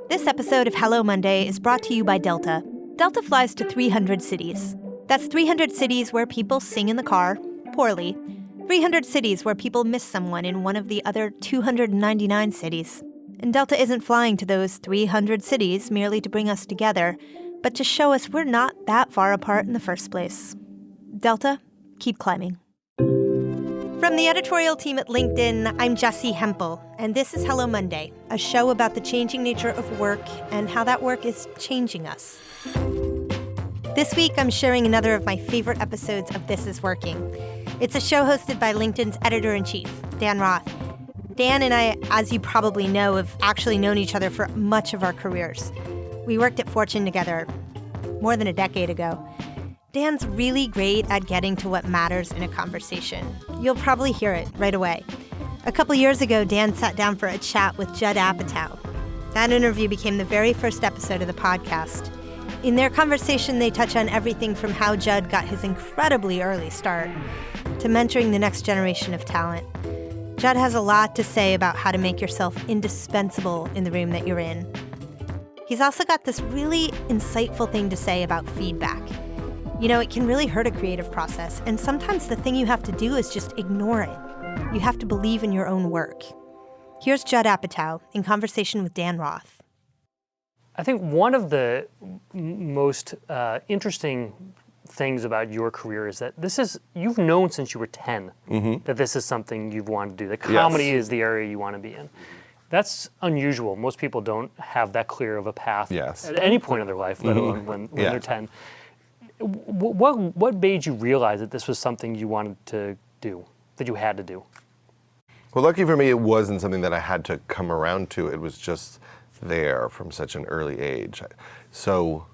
This episode of Hello Monday is brought to you by Delta. Delta flies to 300 cities. That's 300 cities where people sing in the car, poorly. 300 cities where people miss someone in one of the other 299 cities. And Delta isn't flying to those 300 cities merely to bring us together, but to show us we're not that far apart in the first place. Delta, keep climbing. From the editorial team at LinkedIn, I'm Jessie Hempel, and this is Hello Monday, a show about the changing nature of work and how that work is changing us. This week, I'm sharing another of my favorite episodes of This Is Working. It's a show hosted by LinkedIn's editor-in-chief, Dan Roth. Dan and I, as you probably know, have actually known each other for much of our careers. We worked at Fortune together more than a decade ago. Dan's really great at getting to what matters in a conversation. You'll probably hear it right away. A couple years ago, Dan sat down for a chat with Judd Apatow. That interview became the very first episode of the podcast. In their conversation, they touch on everything from how Judd got his incredibly early start to mentoring the next generation of talent. Judd has a lot to say about how to make yourself indispensable in the room that you're in. He's also got this really insightful thing to say about feedback. You know, it can really hurt a creative process, and sometimes the thing you have to do is just ignore it. You have to believe in your own work. Here's Judd Apatow in conversation with Dan Roth. I think one of the most interesting things about your career is that you've known since you were 10 that this is something you've wanted to do, that comedy is the area you want to be in. That's unusual. Most people don't have that clear of a path at any point in their life, let alone when they're 10. What made you realize that this was something you wanted to do, that you had to do? Well, lucky for me, it wasn't something that I had to come around to. It was just there from such an early age. So,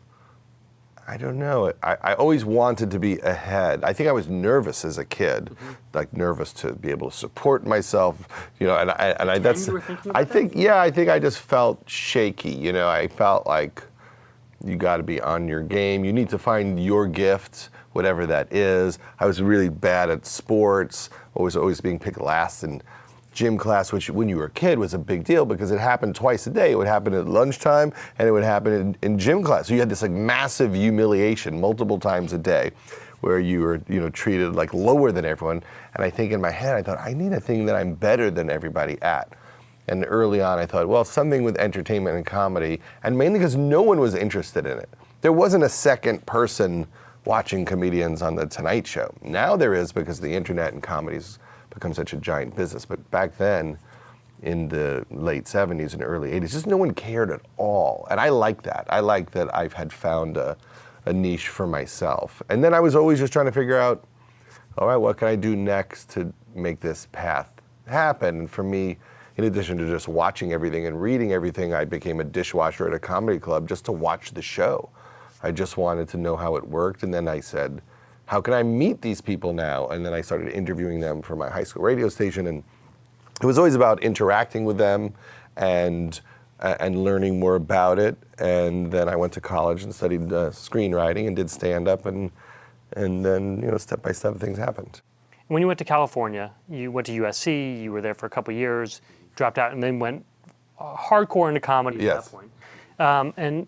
I don't know. I always wanted to be ahead. I think I was nervous as a kid, like nervous to be able to support myself, you know. And that's. You were thinking about that? I think I just felt shaky. You know, I felt like you got to be on your game. You need to find your gift, whatever that is. I was really bad at sports. Always being picked last in gym class, which when you were a kid was a big deal because it happened twice a day. It would happen at lunchtime and it would happen in gym class. So you had this like massive humiliation multiple times a day where you were, you know, treated like lower than everyone. And I think in my head, I thought, I need a thing that I'm better than everybody at. And early on I thought, well, something with entertainment and comedy, and mainly because no one was interested in it. There wasn't a second person watching comedians on The Tonight Show. Now there is because the internet and comedy's become such a giant business. But back then, in the late 70s and early 80s, just no one cared at all. And I like that. I like that I've had found a niche for myself. And then I was always just trying to figure out, all right, what can I do next to make this path happen? And for me, in addition to just watching everything and reading everything, I became a dishwasher at a comedy club just to watch the show. I just wanted to know how it worked. And then I said, how can I meet these people now? And then I started interviewing them for my high school radio station. And it was always about interacting with them and learning more about it. And then I went to college and studied screenwriting and did stand-up. And then, you know, step by step, things happened. When you went to California, you went to USC, you were there for a couple of years, dropped out, and then went hardcore into comedy at that point. And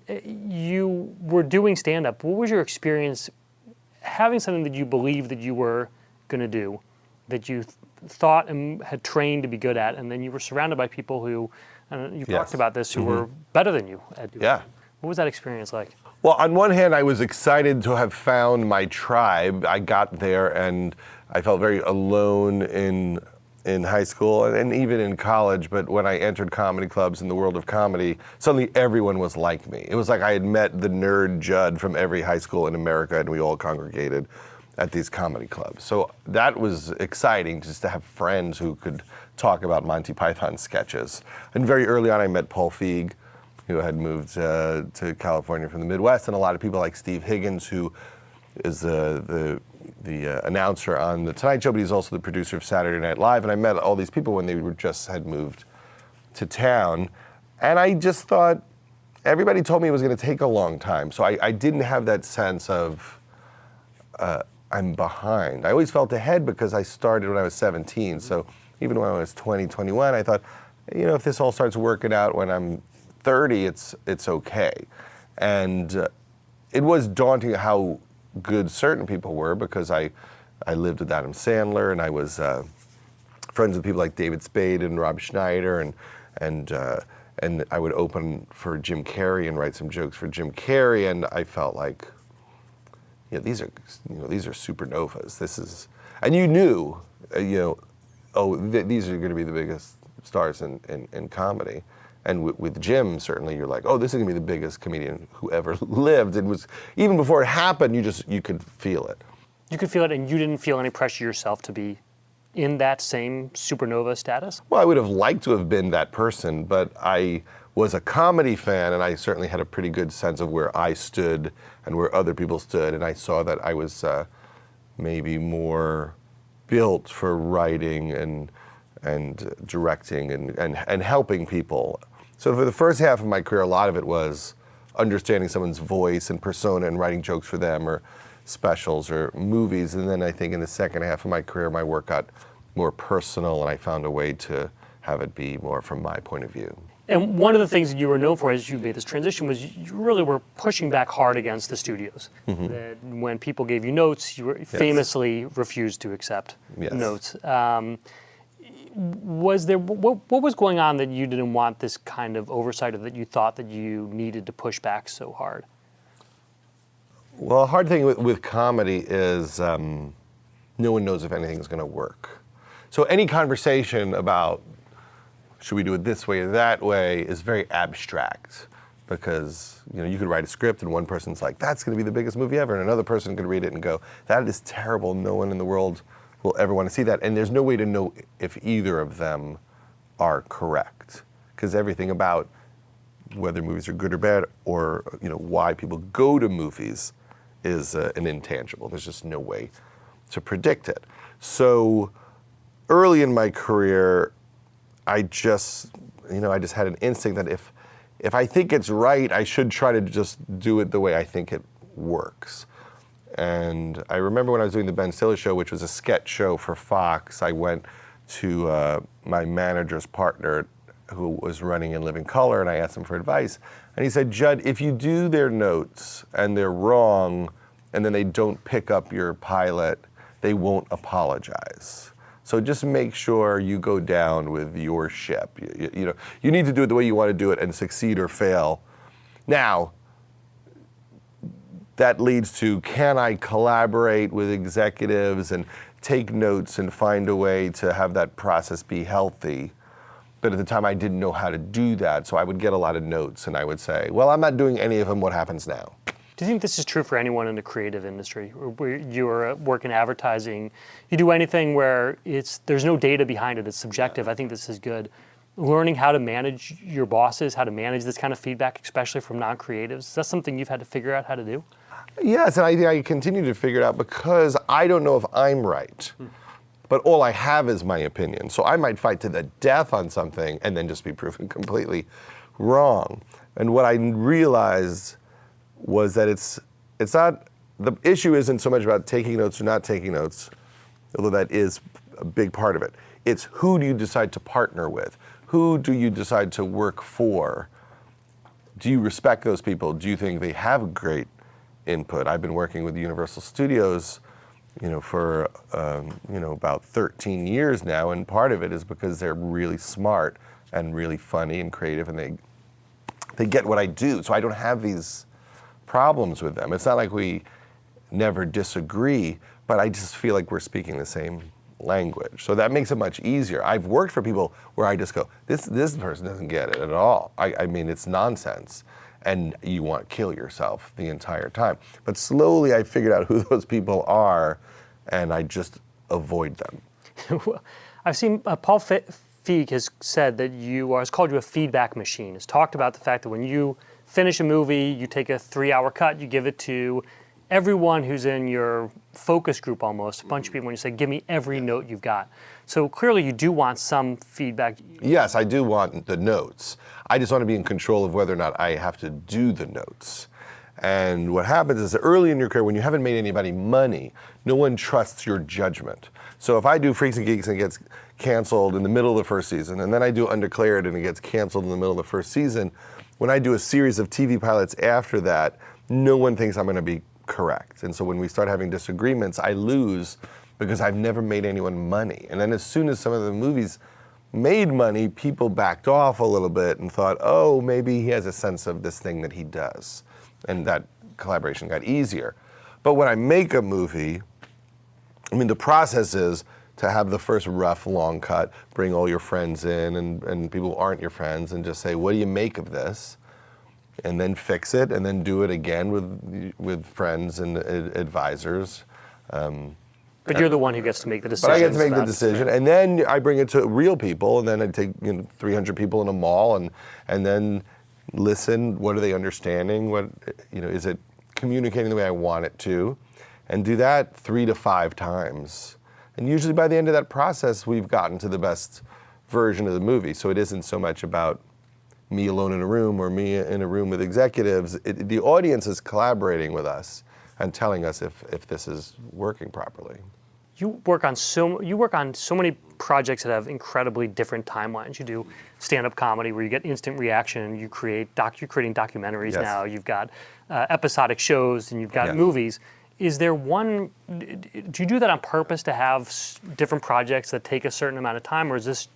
you were doing stand-up. What was your experience having something that you believed that you were going to do, that you thought and had trained to be good at, and then you were surrounded by people who, you talked about this, who were better than you at doing it. What was that experience like? Well, on one hand, I was excited to have found my tribe. I got there and I felt very alone in high school and even in college, but when I entered comedy clubs in the world of comedy, suddenly everyone was like me. It was like I had met the nerd Judd from every high school in America, and we all congregated at these comedy clubs. So that was exciting, just to have friends who could talk about Monty Python sketches. And very early on, I met Paul Feig, who had moved to California from the Midwest, and a lot of people like Steve Higgins, who is the announcer on The Tonight Show, but he's also the producer of Saturday Night Live. And I met all these people when they had moved to town. And I just thought, everybody told me it was going to take a long time. So I didn't have that sense of, I'm behind. I always felt ahead because I started when I was 17. So even when I was 20, 21, I thought, if this all starts working out when I'm 30, it's okay. And it was daunting how good certain people were, because I lived with Adam Sandler, and I was friends with people like David Spade and Rob Schneider, and I would open for Jim Carrey and write some jokes for Jim Carrey, and I felt like, these are supernovas. This is, and you knew, these are going to be the biggest stars in comedy. And with Jim, certainly, you're like, oh, this is going to be the biggest comedian who ever lived. It was, even before it happened, you could feel it. You could feel it, and you didn't feel any pressure yourself to be in that same supernova status? Well, I would have liked to have been that person, but I was a comedy fan, and I certainly had a pretty good sense of where I stood and where other people stood, and I saw that I was maybe more built for writing and directing and helping people. So for the first half of my career, a lot of it was understanding someone's voice and persona and writing jokes for them, or specials or movies. And then I think in the second half of my career, my work got more personal, and I found a way to have it be more from my point of view. And one of the things that you were known for as you made this transition was you really were pushing back hard against the studios. Mm-hmm. That when people gave you notes, you famously refused to accept notes. Was there, what was going on that you didn't want this kind of oversight, or that you thought that you needed to push back so hard? Well, a hard thing with comedy is no one knows if anything's going to work. So any conversation about should we do it this way or that way is very abstract, because you could write a script and one person's like, that's going to be the biggest movie ever, and another person could read it and go, that is terrible. No one in the world will ever want to see that. And there's no way to know if either of them are correct, because everything about whether movies are good or bad, or why people go to movies, is an intangible. There's just no way to predict it. So early in my career, I just had an instinct that if I think it's right, I should try to just do it the way I think it works. And I remember when I was doing the Ben Stiller show, which was a sketch show for Fox, I went to my manager's partner, who was running In Living Color, and I asked him for advice. And he said, Judd, if you do their notes and they're wrong, and then they don't pick up your pilot, they won't apologize. So just make sure you go down with your ship. You need to do it the way you want to do it and succeed or fail. Now, that leads to, can I collaborate with executives and take notes and find a way to have that process be healthy? But at the time, I didn't know how to do that, so I would get a lot of notes, and I would say, well, I'm not doing any of them, what happens now? Do you think this is true for anyone in the creative industry? Where you're working advertising, you do anything where there's no data behind it, it's subjective. I think this is good. Learning how to manage your bosses, how to manage this kind of feedback, especially from non-creatives, is that something you've had to figure out how to do? Yes, and I continue to figure it out, because I don't know if I'm right. But all I have is my opinion. So I might fight to the death on something and then just be proven completely wrong. And what I realized was that it's not, the issue isn't so much about taking notes or not taking notes, although that is a big part of it. It's who do you decide to partner with? Who do you decide to work for? Do you respect those people? Do you think they have great input? I've been working with Universal Studios for about 13 years now, and part of it is because they're really smart and really funny and creative, and they get what I do, so I don't have these problems with them. It's not like we never disagree, but I just feel like we're speaking the same language, so that makes it much easier. I've worked for people where I just go, this person doesn't get it at all. I mean, it's nonsense. And you want to kill yourself the entire time. But slowly I figured out who those people are, and I just avoid them. I've seen Paul Feig has said that has called you a feedback machine. Has talked about the fact that when you finish a movie, you take a 3-hour cut, you give it to everyone who's in your focus group almost, a bunch of people, and you say, give me every note you've got. So clearly you do want some feedback. Yes, I do want the notes. I just want to be in control of whether or not I have to do the notes. And what happens is that early in your career, when you haven't made anybody money, no one trusts your judgment. So if I do Freaks and Geeks and it gets canceled in the middle of the first season, and then I do Undeclared and it gets canceled in the middle of the first season, when I do a series of TV pilots after that, no one thinks I'm going to be correct. And so when we start having disagreements, I lose because I've never made anyone money. And then as soon as some of the movies made money, people backed off a little bit and thought, oh, maybe he has a sense of this thing that he does. And that collaboration got easier. But when I make a movie, I mean, the process is to have the first rough long cut, bring all your friends in and people who aren't your friends and just say, what do you make of this? And then fix it and then do it again with friends and advisors. But you're the one who gets to make the decision. But I get to make the decision, and then I bring it to real people, and then I take 300 people in a mall, and then listen. What are they understanding? What is it communicating the way I want it to? And do that 3 to 5 times. And usually by the end of that process, we've gotten to the best version of the movie. So it isn't so much about me alone in a room or me in a room with executives. The audience is collaborating with us and telling us if this is working properly. You work on so many projects that have incredibly different timelines. You do stand-up comedy where you get instant reaction. You're creating documentaries now. You've got episodic shows and you've got movies. Is there one? Do you do that on purpose to have different projects that take a certain amount of time, or is this?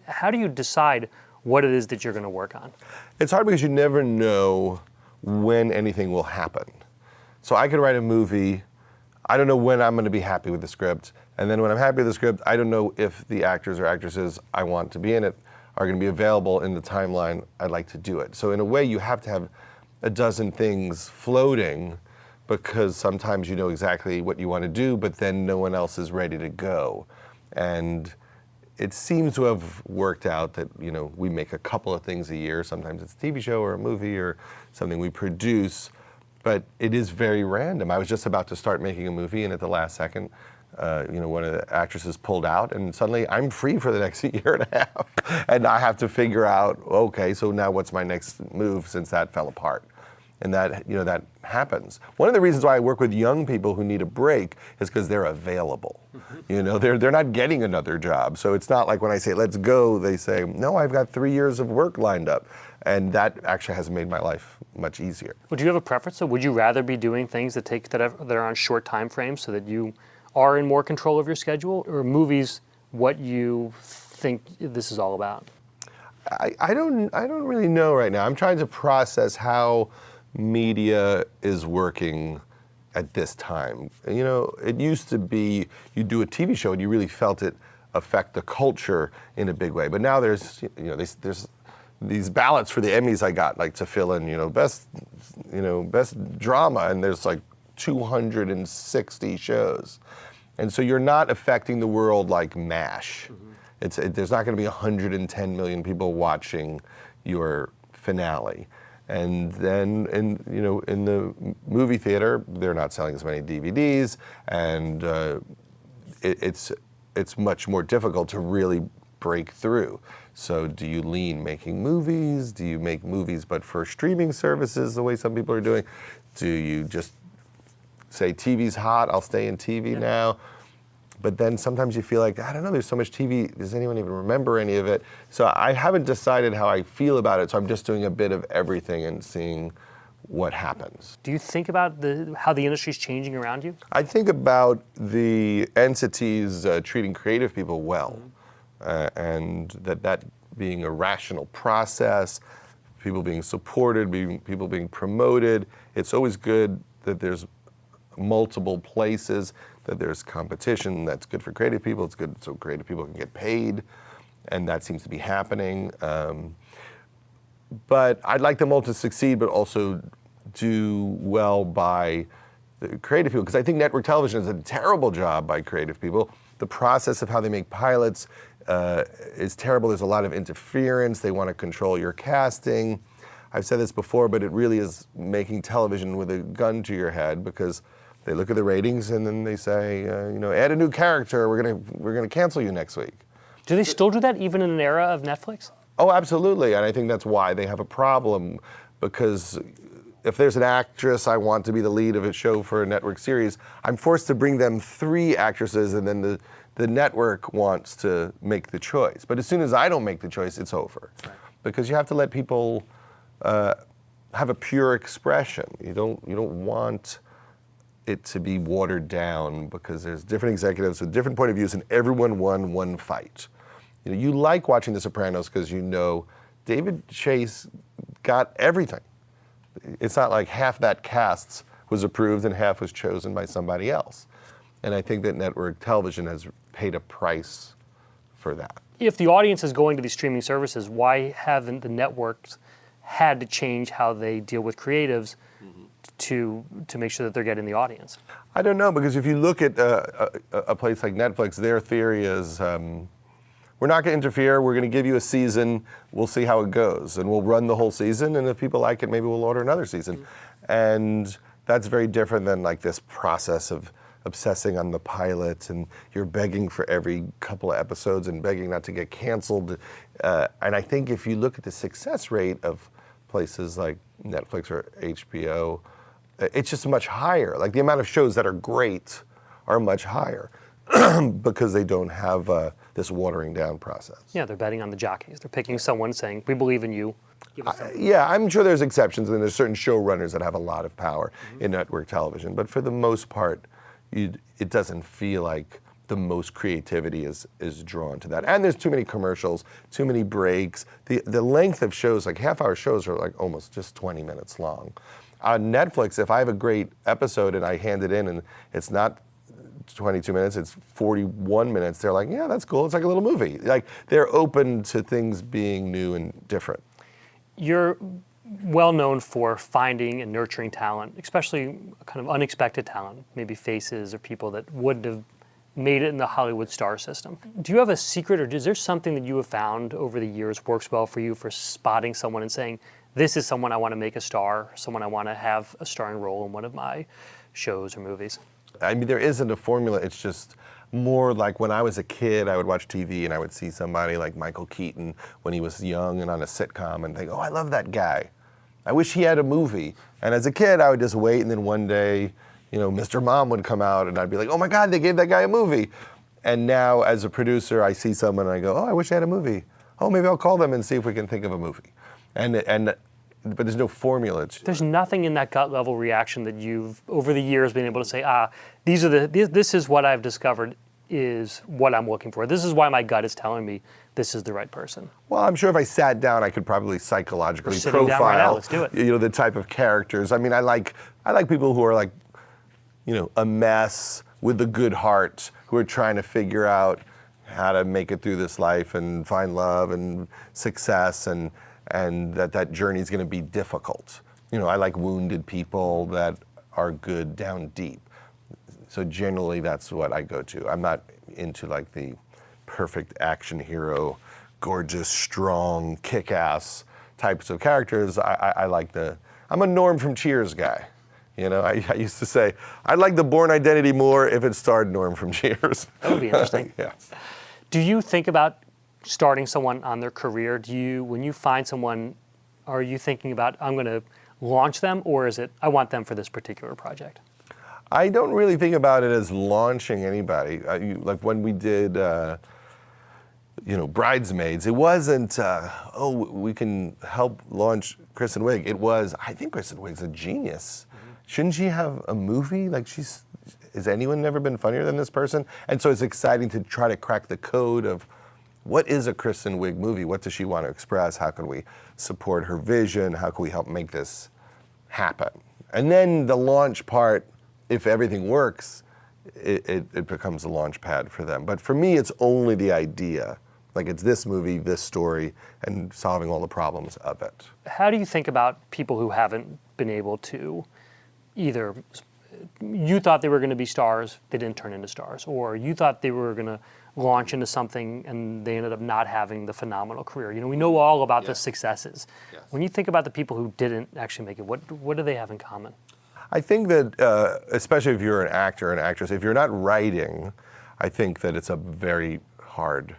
How do you decide what it is that you're going to work on? It's hard because you never know when anything will happen. So I could write a movie, I don't know when I'm going to be happy with the script, and then when I'm happy with the script, I don't know if the actors or actresses I want to be in it are going to be available in the timeline I'd like to do it. So in a way, you have to have a dozen things floating because sometimes you know exactly what you want to do, but then no one else is ready to go. And it seems to have worked out that we make a couple of things a year. Sometimes it's a TV show or a movie or something we produce. But it is very random. I was just about to start making a movie, and at the last second, one of the actresses pulled out, and suddenly I'm free for the next year and a half. And I have to figure out, okay, so now what's my next move since that fell apart? And that happens. One of the reasons why I work with young people who need a break is because they're available. They're not getting another job. So it's not like when I say, let's go, they say, no, I've got 3 years of work lined up. And that actually has made my life much easier. Well, do you have a preference? So would you rather be doing things that are on short time frames so that you are in more control of your schedule, or movies what you think this is all about? I don't really know right now. I'm trying to process how media is working at this time. It used to be you do a TV show and you really felt it affect the culture in a big way. But now there's these ballots for the Emmys I got to fill in, best drama, and there's 260 shows. And so you're not affecting the world like MASH. There's not going to be 110 million people watching your finale. And then in the movie theater, they're not selling as many DVDs, and it's much more difficult to really break through. So do you lean making movies? Do you make movies but for streaming services the way some people are doing? Do you just say TV's hot, I'll stay in TV now? But then sometimes you feel like, I don't know, there's so much TV, does anyone even remember any of it? So I haven't decided how I feel about it, so I'm just doing a bit of everything and seeing what happens. Do you think about how the industry's changing around you? I think about the entities treating creative people well, and that being a rational process, people being supported, people being promoted. It's always good that there's multiple places, that there's competition. That's good for creative people. It's good so creative people can get paid, and that seems to be happening. But I'd like them all to succeed, but also do well by the creative people, because I think network television is a terrible job by creative people. The process of how they make pilots is terrible. There's a lot of interference. They want to control your casting. I've said this before, but it really is making television with a gun to your head, because they look at the ratings and then they say, add a new character. We're gonna cancel you next week. Do they still do that even in an era of Netflix? Oh, absolutely. And I think that's why they have a problem, because if there's an actress I want to be the lead of a show for a network series, I'm forced to bring them 3 actresses, and then the network wants to make the choice. But as soon as I don't make the choice, it's over. Right. Because you have to let people have a pure expression. You don't want it to be watered down because there's different executives with different point of views and everyone won one fight. You like watching The Sopranos because you know David Chase got everything. It's not like half that cast was approved and half was chosen by somebody else. And I think that network television has paid a price for that. If the audience is going to these streaming services, why haven't the networks had to change how they deal with creatives to make sure that they're getting the audience? I don't know, because if you look at a place like Netflix, their theory is we're not going to interfere, we're going to give you a season, we'll see how it goes, and we'll run the whole season, and if people like it, maybe we'll order another season. And that's very different than like this process of obsessing on the pilot, and you're begging for every couple of episodes and begging not to get canceled. And I think if you look at the success rate of places like Netflix or HBO, it's just much higher. Like the amount of shows that are great are much higher because they don't have this watering down process. Yeah, they're betting on the jockeys. They're picking someone saying, we believe in you. Give us something. Yeah, I'm sure there's exceptions, and there's certain showrunners that have a lot of power in network television. But for the most part, it doesn't feel like the most creativity is drawn to that. And there's too many commercials, too many breaks. The length of shows, like half-hour shows, are like almost just 20 minutes long. On Netflix, if I have a great episode and I hand it in and it's not 22 minutes, it's 41 minutes, they're like, yeah, that's cool. It's like a little movie. Like, they're open to things being new and different. You're well known for finding and nurturing talent, especially kind of unexpected talent, maybe faces or people that wouldn't have made it in the Hollywood star system. Do you have a secret, or is there something that you have found over the years works well for you for spotting someone and saying, this is someone I want to make a star, someone I want to have a starring role in one of my shows or movies? I mean, there isn't a formula. It's just more like when I was a kid, I would watch TV and I would see somebody like Michael Keaton when he was young and on a sitcom and think, oh, I love that guy. I wish he had a movie. And as a kid, I would just wait, and then one day, Mr. Mom would come out and I'd be like, oh my God, they gave that guy a movie. And now as a producer, I see someone and I go, oh, I wish they had a movie. Oh, maybe I'll call them and see if we can think of a movie. But there's no formula. There's nothing in that gut level reaction that you've, over the years, been able to say, this is what I've discovered is what I'm looking for. This is why my gut is telling me this is the right person. Well, I'm sure if I sat down, I could probably psychologically profile down right now. Let's do it. The type of characters. I mean, I like people who are like, a mess with a good heart, who are trying to figure out how to make it through this life and find love and success, and that journey is going to be difficult. I like wounded people that are good down deep. So generally, that's what I go to. I'm not into like the perfect action hero, gorgeous, strong, kick-ass types of characters. I'm a Norm from Cheers guy. I used to say, I'd like the Bourne Identity more if it starred Norm from Cheers. That would be interesting. Yeah. Do you think about starting someone on their career? When you find someone, are you thinking about, I'm going to launch them, or is it, I want them for this particular project? I don't really think about it as launching anybody. Like when we did, Bridesmaids, it wasn't, we can help launch Kristen Wiig. It was, I think Kristen Wiig's a genius. Shouldn't she have a movie? Like has anyone never been funnier than this person? And so it's exciting to try to crack the code of, what is a Kristen Wiig movie? What does she want to express? How can we support her vision? How can we help make this happen? And then the launch part, if everything works, it becomes a launch pad for them. But for me, it's only the idea. Like, it's this movie, this story, and solving all the problems of it. How do you think about people who haven't been able to either, you thought they were going to be stars, they didn't turn into stars, or you thought they were going to launch into something and they ended up not having the phenomenal career? We know all about the successes. Yes. When you think about the people who didn't actually make it, what do they have in common? I think that, especially if you're an actor and actress, if you're not writing, I think that it's a very hard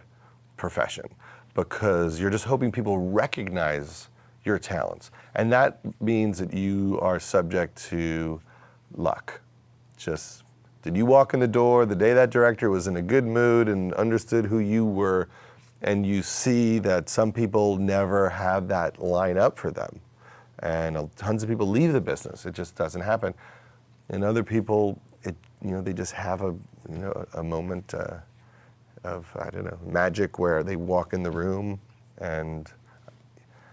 profession, because you're just hoping people recognize your talents. And that means that you are subject to luck. Just, did you walk in the door the day that director was in a good mood and understood who you were? And you see that some people never have that line up for them. and tons of people leave the business. It just doesn't happen. And other people, they just have a moment of, I don't know, magic where they walk in the room and,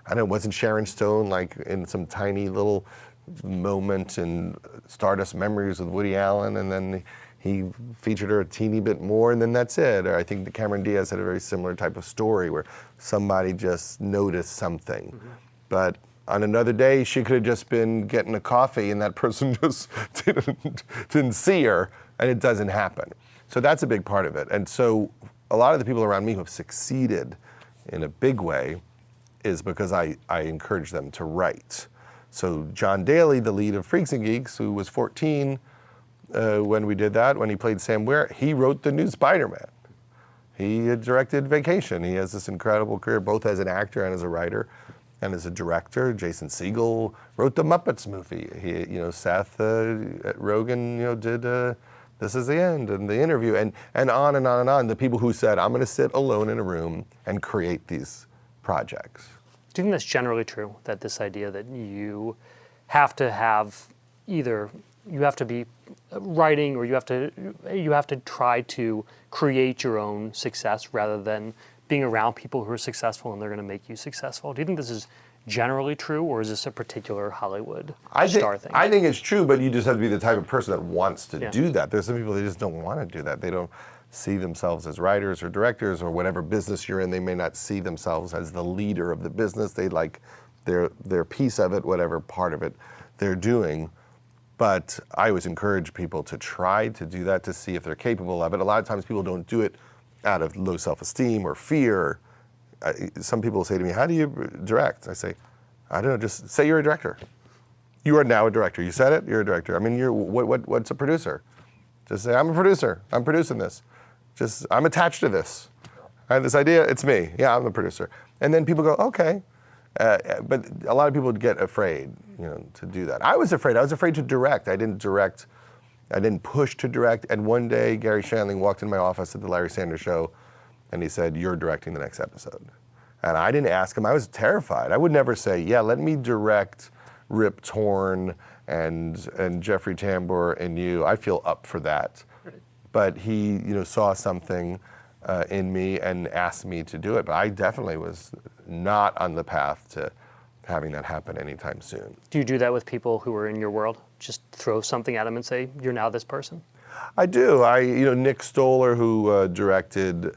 I don't know, wasn't Sharon Stone like in some tiny little moment in Stardust Memories with Woody Allen, and then he featured her a teeny bit more, and then that's it? Or I think that Cameron Diaz had a very similar type of story where somebody just noticed something. Mm-hmm. But on another day, she could have just been getting a coffee and that person just didn't see her, and it doesn't happen. So that's a big part of it. And so a lot of the people around me who have succeeded in a big way is because I encourage them to write. So John Daly, the lead of Freaks and Geeks, who was 14 when we did that, when he played Sam Ware, he wrote the new Spider-Man. He had directed Vacation. He has this incredible career, both as an actor and as a writer and as a director. Jason Segel wrote the Muppets movie. Seth Rogen, did This Is the End and The Interview, and on and on and on. The people who said, I'm going to sit alone in a room and create these projects. Do you think that's generally true, that this idea that you have to have either, you have to be writing or you have to try to create your own success rather than being around people who are successful and they're going to make you successful? Do you think this is generally true, or is this a particular Hollywood star thing? I think it's true, but you just have to be the type of person that wants to do that. There's some people that just don't want to do that. They don't see themselves as writers or directors or whatever business you're in. They may not see themselves as the leader of the business. They like their piece of it, whatever part of it they're doing. But I always encourage people to try to do that to see if they're capable of it. A lot of times people don't do it out of low self-esteem or fear. Some people say to me, how do you direct? I say, I don't know, just say you're a director. You are now a director. You said it, you're a director. I mean, what's a producer? Just say, I'm a producer. I'm producing this. I'm attached to this. I have this idea, it's me. Yeah, I'm the producer. And then people go, okay. But a lot of people would get afraid, to do that. I was afraid. I was afraid to direct. I didn't push to direct. And one day, Gary Shandling walked in my office at the Larry Sanders Show, and he said, you're directing the next episode. And I didn't ask him. I was terrified. I would never say, yeah, let me direct Rip Torn and Jeffrey Tambor and you. I feel up for that. But he, saw something in me and asked me to do it. But I definitely was not on the path to having that happen anytime soon. Do you do that with people who are in your world? Just throw something at them and say, you're now this person? I do. Nick Stoller, who directed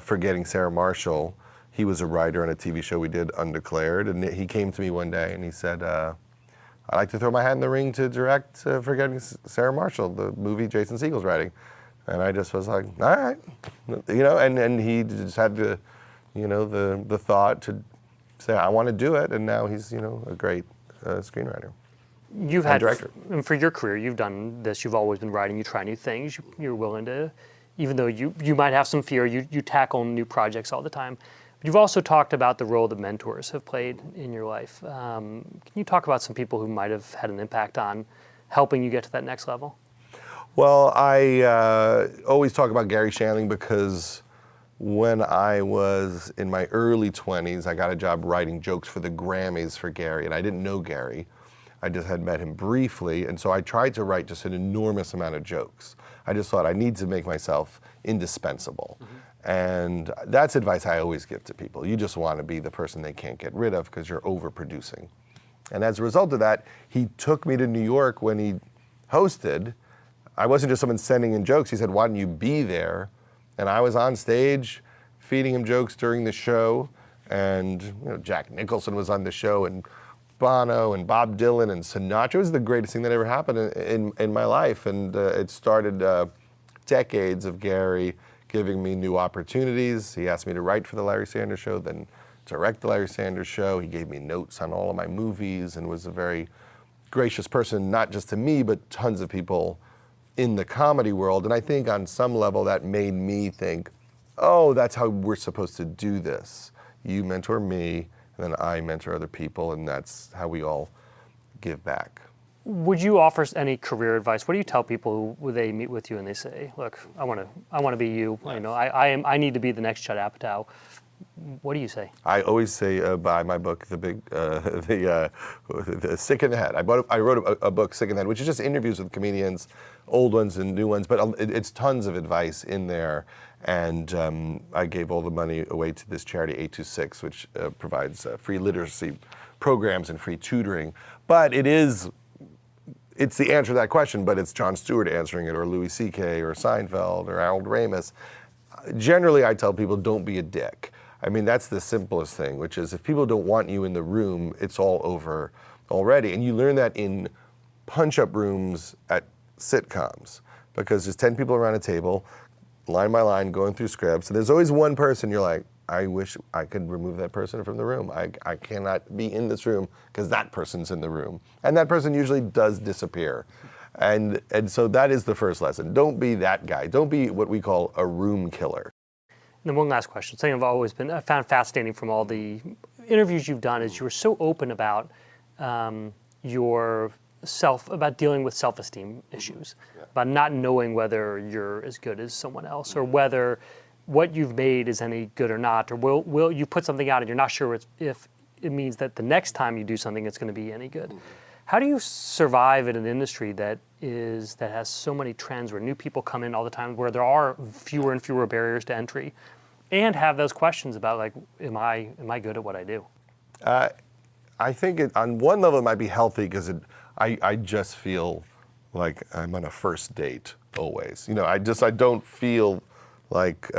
Forgetting Sarah Marshall, he was a writer on a TV show we did, Undeclared, and he came to me one day and he said, I'd like to throw my hat in the ring to direct Forgetting Sarah Marshall, the movie Jason Segel's writing. And I just was like, all right, and he just had the thought to say, I want to do it, and now he's, a great screenwriter. You've had director. And for your career, you've done this. You've always been writing. You try new things. You're willing to, even though you might have some fear, you tackle new projects all the time. But you've also talked about the role that mentors have played in your life. Can you talk about some people who might have had an impact on helping you get to that next level? Well, I always talk about Gary Shandling because when I was in my early 20s, I got a job writing jokes for the Grammys for Gary, and I didn't know Gary. I just had met him briefly, and so I tried to write just an enormous amount of jokes. I just thought I need to make myself indispensable. Mm-hmm. And that's advice I always give to people. You just want to be the person they can't get rid of because you're overproducing. And as a result of that, he took me to New York when he hosted. I wasn't just someone sending in jokes. He said, why don't you be there? And I was on stage feeding him jokes during the show. And Jack Nicholson was on the show, and Bono and Bob Dylan and Sinatra. It was the greatest thing that ever happened in my life. And it started decades of Gary giving me new opportunities. He asked me to write for the Larry Sanders Show, then direct the Larry Sanders Show. He gave me notes on all of my movies and was a very gracious person, not just to me, but tons of people in the comedy world. And I think on some level that made me think, oh, that's how we're supposed to do this. You mentor me, and then I mentor other people, and that's how we all give back. Would you offer any career advice? What do you tell people when they meet with you and they say, look, I want to be you. Yes. I need to be the next Judd Apatow. what do you say? I always say buy my book, the Sick in the Head. I wrote a book, Sick in the Head, which is just interviews with comedians, old ones and new ones, but it's tons of advice in there. And I gave all the money away to this charity, 826, which provides free literacy programs and free tutoring. But it's the answer to that question, but it's Jon Stewart answering it, or Louis C.K., or Seinfeld, or Harold Ramis. Generally, I tell people, don't be a dick. I mean, that's the simplest thing, which is if people don't want you in the room, it's all over already. And you learn that in punch-up rooms at sitcoms, because there's 10 people around a table, line by line, going through scripts, and there's always one person you're like, I wish I could remove that person from the room. I cannot be in this room because that person's in the room. And that person usually does disappear. And so that is the first lesson. Don't be that guy. Don't be what we call a room killer. And then one last question. Something I found fascinating from all the interviews you've done is you were so open about about dealing with self-esteem issues, about not knowing whether you're as good as someone else, or whether what you've made is any good or not, or will you put something out and you're not sure if it means that the next time you do something it's going to be any good. How do you survive in an industry that has so many trends where new people come in all the time, where there are fewer and fewer barriers to entry, and have those questions about, like, am I good at what I do? I think on one level it might be healthy because I just feel like I'm on a first date always. I don't feel like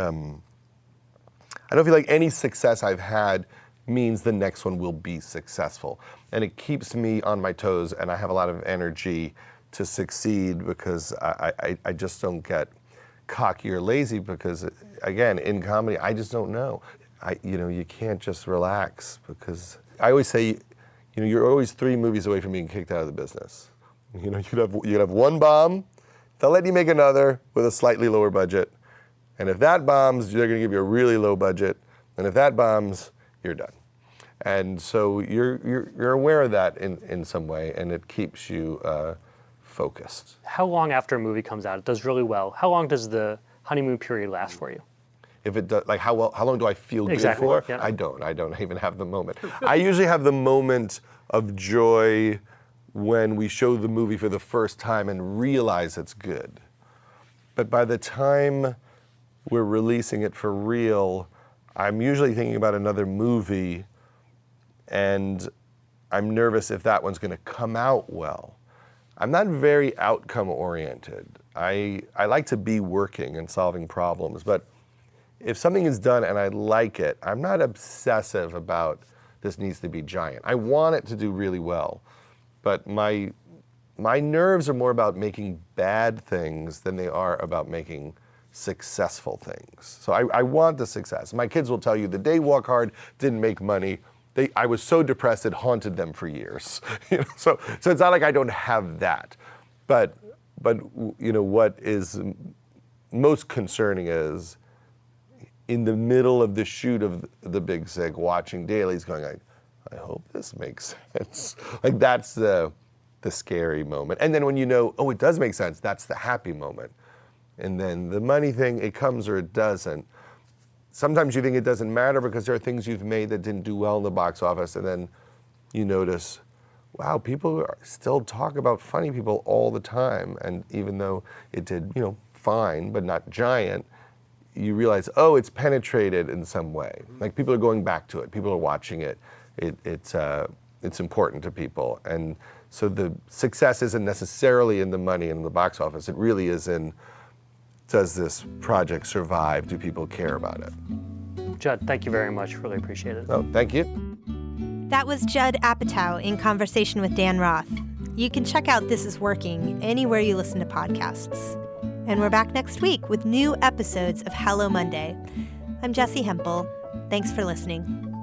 any success I've had means the next one will be successful. And it keeps me on my toes, and I have a lot of energy to succeed because I just don't get cocky or lazy because, again, in comedy, I just don't know. You can't just relax because I always say, you're always 3 movies away from being kicked out of the business. You'd have one bomb, they'll let you make another with a slightly lower budget. And if that bombs, they're going to give you a really low budget. And if that bombs, you're done. And so you're aware of that in some way, and it keeps you focused. How long after a movie comes out, it does really well, how long does the honeymoon period last for you? If it does, like how long do I feel exactly. good for? Yep. I don't even have the moment. I usually have the moment of joy when we show the movie for the first time and realize it's good. But by the time we're releasing it for real, I'm usually thinking about another movie, and I'm nervous if that one's going to come out well. I'm not very outcome oriented. I like to be working and solving problems, but if something is done and I like it, I'm not obsessive about this needs to be giant. I want it to do really well, but my nerves are more about making bad things than they are about making successful things. So I want the success. My kids will tell you the day Walk Hard didn't make money, I was so depressed it haunted them for years. So it's not like I don't have that, but what is most concerning is in the middle of the shoot of The Big Sick, watching dailies, going, I hope this makes sense. Like that's the scary moment. And then when it does make sense, that's the happy moment. And then the money thing, it comes or it doesn't. Sometimes you think it doesn't matter because there are things you've made that didn't do well in the box office, and then you notice, wow, people still talk about Funny People all the time. And even though it did, fine, but not giant, you realize, it's penetrated in some way. Like people are going back to it, people are watching it. It's important to people. And so the success isn't necessarily in the money in the box office. It really is in, does this project survive? Do people care about it? Judd, thank you very much. Really appreciate it. Oh, thank you. That was Judd Apatow in conversation with Dan Roth. You can check out This Is Working anywhere you listen to podcasts. And we're back next week with new episodes of Hello Monday. I'm Jessie Hempel. Thanks for listening.